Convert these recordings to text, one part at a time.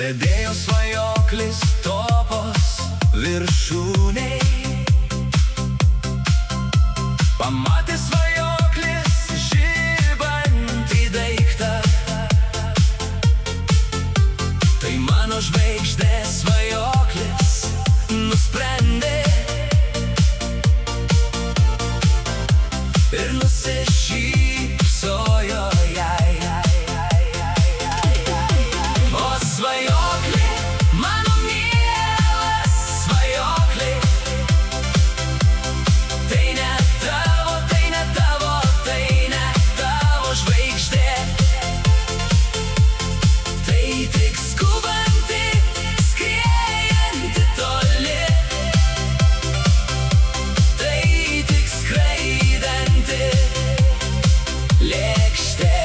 Sėdėjo svajoklis topos viršūnėj. Pamatė svajoklis žibantį daiktą. Tai mano žvaigždė svajoklis nusprendė ir nusišypsojo jai. O svajokli, mano mielas svajokli, tai ne tavo, tai ne tavo, tai ne tavo žvaigždė. Tai tik skubanti, skriejanti toli. Tai tik skraidanti lėkštė.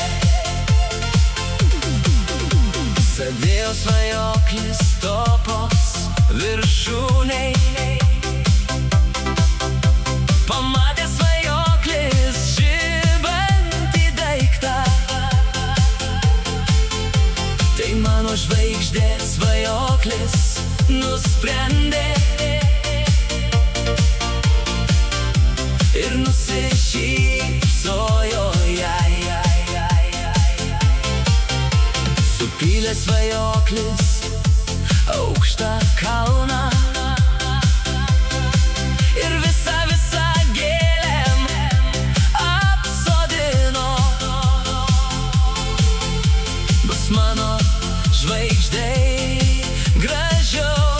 Sėdėjo svajoklis topos viršūnėj. Pamatė svajoklis žibantį daiktą. Tai mano žvaigždė svajoklis nusprendė ir nusišypsojo jai. Supylė svajoklis aukštą kalną ir visą gėlėm apsodino. Bus mano žvaigždei gražiau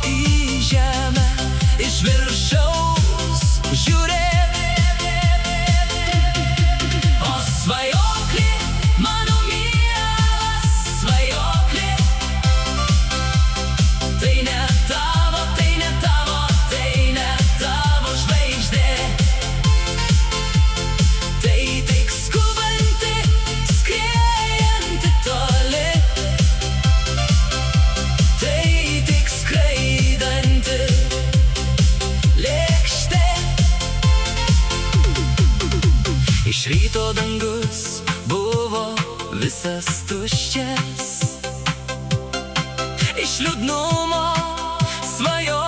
į žemę iš viršaus žiūrėt. O svajokli, mano mielas svajokli, tai ne tavo, tai ne tavo, tai ne tavo žvaigždė. Tai tik skubanti, skriejanti toli. Tai tik skraidanti lėkštė. Iš ryto dangus buvo visas tuščias. Iš liūdnumo svajojo